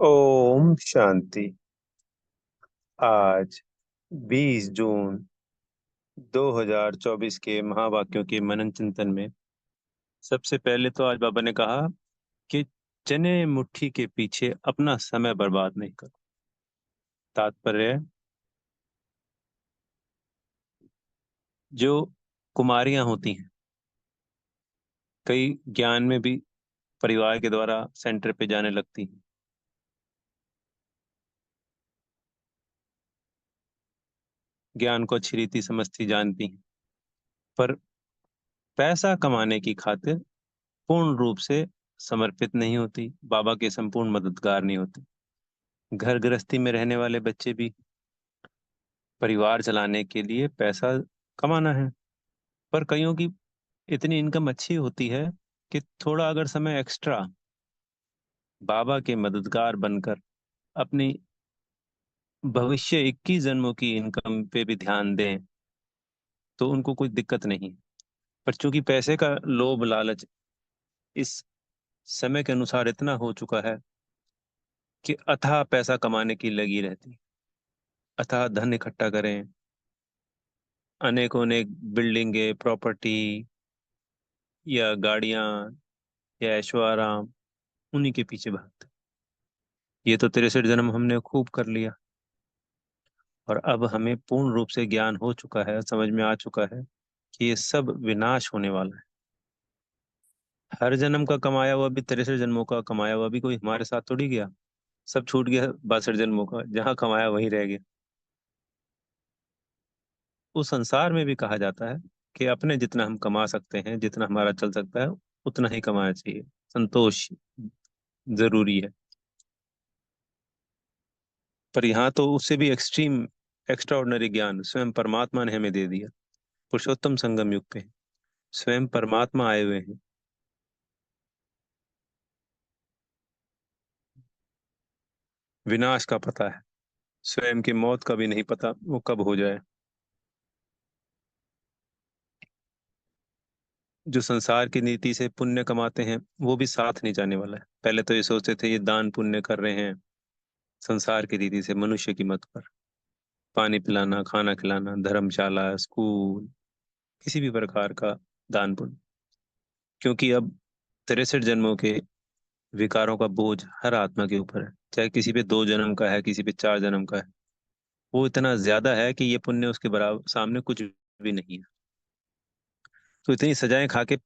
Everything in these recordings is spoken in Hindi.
ओम शांति। आज 20 जून 2024 के महावाक्यों के मनन चिंतन में सबसे पहले तो आज बाबा ने कहा कि चने मुट्ठी के पीछे अपना समय बर्बाद नहीं करो। तात्पर्य, जो कुमारियां होती हैं, कई ज्ञान में भी परिवार के द्वारा सेंटर पे जाने लगती हैं, ज्ञान को अच्छी रीति समझती जानती हैं, पर पैसा कमाने की खातिर पूर्ण रूप से समर्पित नहीं होती, बाबा के संपूर्ण मददगार नहीं होती। घर गृहस्थी में रहने वाले बच्चे भी परिवार चलाने के लिए पैसा कमाना है, पर कईयों की इतनी इनकम अच्छी होती है कि थोड़ा अगर समय एक्स्ट्रा बाबा के मददगार बनकर अपनी भविष्य 21 जन्मों की इनकम पे भी ध्यान दें तो उनको कोई दिक्कत नहीं। पर चूंकि पैसे का लोभ लालच इस समय के अनुसार इतना हो चुका है कि अथाह पैसा कमाने की लगी रहती, अथाह धन इकट्ठा करें, अनेकों अनेक बिल्डिंगे, प्रॉपर्टी या गाड़ियां या ऐशो आराम, उन्हीं के पीछे भागते। ये तो 63 जन्म हमने खूब कर लिया, और अब हमें पूर्ण रूप से ज्ञान हो चुका है, समझ में आ चुका है कि ये सब विनाश होने वाला है। हर जन्म का कमाया हुआ भी, 63 जन्मों का कमाया हुआ भी कोई हमारे साथ थोड़ी गया, सब छूट गया। 62 जन्मों का जहाँ कमाया वहीं रह गया। उस संसार में भी कहा जाता है कि अपने जितना हम कमा सकते हैं, जितना हमारा चल सकता है, उतना ही कमाना चाहिए। संतोष जरूरी है। पर यहाँ तो उससे भी एक्सट्रीम, एक्स्ट्रा ऑर्डिनरी ज्ञान स्वयं परमात्मा ने हमें दे दिया। पुरुषोत्तम संगम युग पे स्वयं परमात्मा आए हुए हैं। विनाश का पता है, स्वयं की मौत का भी नहीं पता वो कब हो जाए। जो संसार की नीति से पुण्य कमाते हैं वो भी साथ नहीं जाने वाला है। पहले तो ये सोचते थे ये दान पुण्य कर रहे हैं, संसार की रीति से मनुष्य की मत पर पानी पिलाना, खाना खिलाना, धर्मशाला, स्कूल, किसी भी प्रकार का दान पुण्य। क्योंकि अब 63 जन्मों के विकारों का बोझ हर आत्मा के ऊपर है, चाहे किसी पे 2 जन्म का है, किसी पे 4 जन्म का है। वो इतना ज्यादा है कि ये पुण्य उसके बराबर सामने कुछ भी नहीं है। तो इतनी सजाएं खा के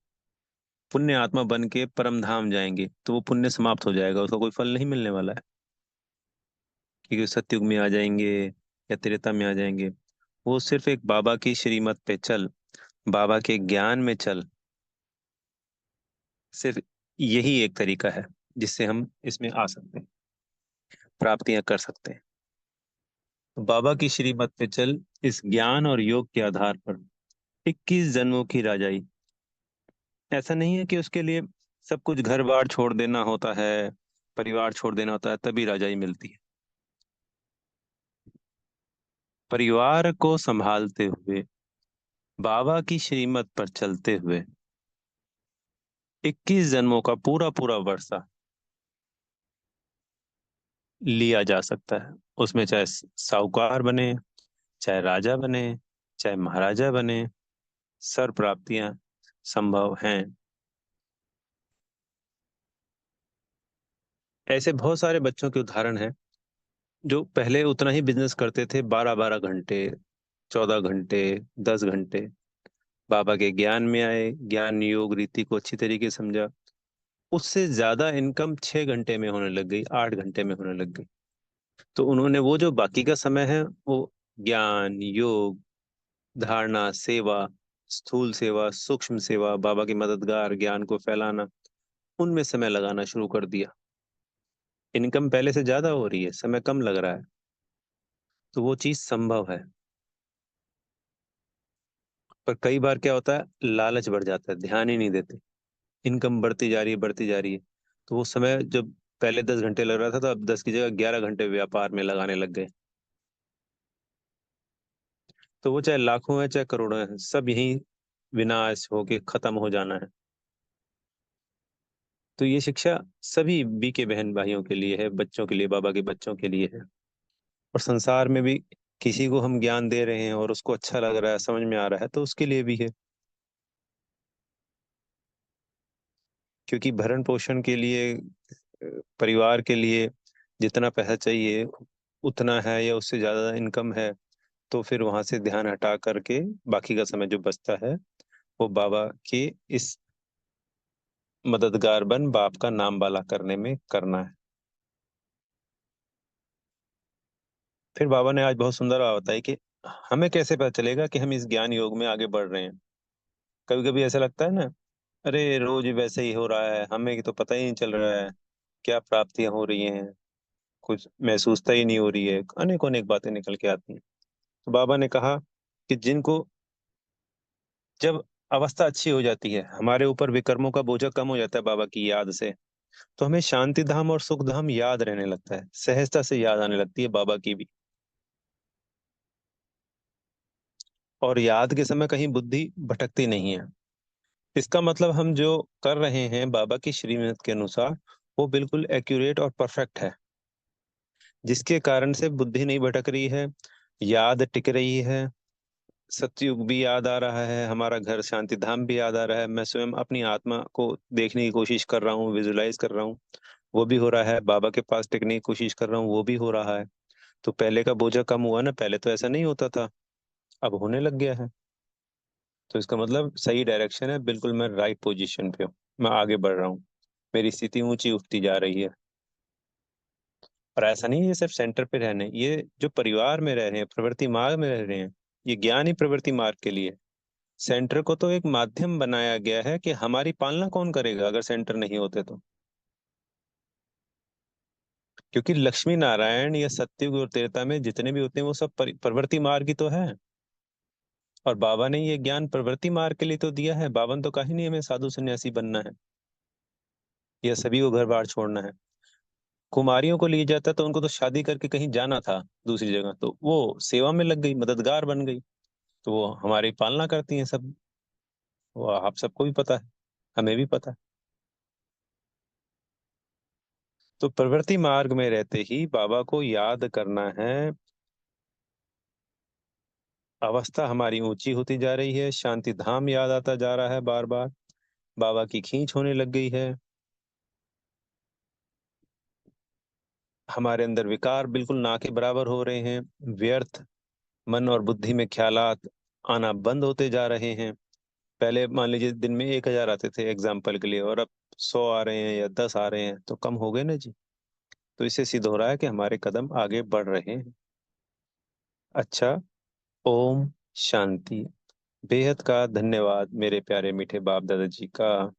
पुण्य आत्मा बन के परम धाम जाएंगे तो वो पुण्य समाप्त हो जाएगा, उसका कोई फल नहीं मिलने वाला है। कि सत्युग में आ जाएंगे या त्रेता में आ जाएंगे, वो सिर्फ एक बाबा की श्रीमत पे चल, बाबा के ज्ञान में चल, सिर्फ यही एक तरीका है जिससे हम इसमें आ सकते हैं, प्राप्तियां कर सकते हैं। तो बाबा की श्रीमत पे चल, इस ज्ञान और योग के आधार पर 21 जन्मों की राजाई। ऐसा नहीं है कि उसके लिए सब कुछ घर बार छोड़ देना होता है, परिवार छोड़ देना होता है तभी राजाई मिलती है। परिवार को संभालते हुए, बाबा की श्रीमत पर चलते हुए 21 जन्मों का पूरा पूरा वर्षा लिया जा सकता है। उसमें चाहे साहूकार बने, चाहे राजा बने, चाहे महाराजा बने, सर्व प्राप्तियां संभव हैं। ऐसे बहुत सारे बच्चों के उदाहरण हैं जो पहले उतना ही बिजनेस करते थे, 12 12 घंटे, 14 घंटे, 10 घंटे, बाबा के ज्ञान में आए, ज्ञान योग रीति को अच्छी तरीके से समझा, उससे ज्यादा इनकम 6 घंटे में होने लग गई, 8 घंटे में होने लग गई। तो उन्होंने वो जो बाकी का समय है वो ज्ञान योग, धारणा, सेवा, स्थूल सेवा, सूक्ष्म सेवा, बाबा की मददगार ज्ञान को फैलाना, उनमें समय लगाना शुरू कर दिया। इनकम पहले से ज्यादा हो रही है, समय कम लग रहा है, तो वो चीज संभव है। पर कई बार क्या होता है, लालच बढ़ जाता है, ध्यान ही नहीं देते, इनकम बढ़ती जा रही है, बढ़ती जा रही है। तो वो समय जब पहले 10 घंटे लग रहा था तो अब 10 की जगह 11 घंटे व्यापार में लगाने लग गए। तो वो चाहे लाखों है चाहे करोड़ों है, सब यही विनाश होके खत्म हो जाना है। तो ये शिक्षा सभी बीके बहन भाइयों के लिए है, बच्चों के लिए, बाबा के बच्चों के लिए है। और संसार में भी किसी को हम ज्ञान दे रहे हैं और उसको अच्छा लग रहा है, समझ में आ रहा है, तो उसके लिए भी है। क्योंकि भरण पोषण के लिए परिवार के लिए जितना पैसा चाहिए उतना है या उससे ज्यादा इनकम है, तो फिर वहां से ध्यान हटा करके बाकी का समय जो बचता है वो बाबा के इस मददगार बन बाप का नाम बाला करने में करना है। फिर बाबा ने आज बहुत सुंदर बात बताई कि हमें कैसे पता चलेगा कि हम इस ज्ञान योग में आगे बढ़ रहे हैं। कभी कभी ऐसा लगता है ना, अरे रोज वैसे ही हो रहा है, हमें तो पता ही नहीं चल रहा है क्या प्राप्तियां हो रही हैं, कुछ महसूसता ही नहीं हो रही है, अनेक अनेक बातें निकल के आती हैं। तो बाबा ने कहा कि जिनको जब अवस्था अच्छी हो जाती है, हमारे ऊपर विकर्मों का बोझा कम हो जाता है बाबा की याद से, तो हमें शांति धाम और सुख धाम याद रहने लगता है, सहजता से याद आने लगती है बाबा की भी। और याद के समय कहीं बुद्धि भटकती नहीं है। इसका मतलब हम जो कर रहे हैं बाबा की श्रीमत के अनुसार वो बिल्कुल एक्यूरेट और परफेक्ट है, जिसके कारण से बुद्धि नहीं भटक रही है, याद टिक रही है। सतयुग भी याद आ रहा है, हमारा घर शांति धाम भी याद आ रहा है, मैं स्वयं अपनी आत्मा को देखने की कोशिश कर रहा हूँ, विजुलाइज कर रहा हूँ, वो भी हो रहा है। बाबा के पास टिकने की कोशिश कर रहा हूँ, वो भी हो रहा है। तो पहले का बोझा कम हुआ ना, पहले तो ऐसा नहीं होता था, अब होने लग गया है। तो इसका मतलब सही डायरेक्शन है, बिल्कुल मैं राइट पोजीशन पे हूँ, मैं आगे बढ़ रहा हूँ, मेरी स्थिति ऊंची उठती जा रही है। और ऐसा नहीं है ये सिर्फ सेंटर पे रहने, ये जो परिवार में रह रहे हैं, प्रवृत्ति मार्ग में रह रहे हैं, ये ज्ञान ही प्रवृत्ति मार्ग के लिए। सेंटर को तो एक माध्यम बनाया गया है कि हमारी पालना कौन करेगा अगर सेंटर नहीं होते तो। क्योंकि लक्ष्मी नारायण या सत्ययुग और त्रेता में जितने भी होते हैं वो सब प्रवृत्ति मार्ग ही तो है। और बाबा ने ये ज्ञान प्रवृत्ति मार्ग के लिए तो दिया है, बावन तो कहा ही नहीं हमें साधु सन्यासी बनना है या सभी को घर बार छोड़ना है। कुमारियों को लिए जाता तो उनको तो शादी करके कहीं जाना था दूसरी जगह, तो वो सेवा में लग गई, मददगार बन गई, तो वो हमारी पालना करती हैं सब। वो आप सबको भी पता है, हमें भी पता है। तो प्रवृत्ति मार्ग में रहते ही बाबा को याद करना है। अवस्था हमारी ऊंची होती जा रही है, शांति धाम याद आता जा रहा है बार बार, बाबा की खींच होने लग गई है, हमारे अंदर विकार बिल्कुल ना के बराबर हो रहे हैं, व्यर्थ मन और बुद्धि में ख्यालात आना बंद होते जा रहे हैं। पहले मान लीजिए दिन में 1,000 आते थे एग्जाम्पल के लिए, और अब 100 आ रहे हैं या 10 आ रहे हैं, तो कम हो गए ना जी। तो इससे सिद्ध हो रहा है कि हमारे कदम आगे बढ़ रहे हैं। अच्छा। ओम शांति। बेहद का धन्यवाद मेरे प्यारे मीठे बाप दादा जी का।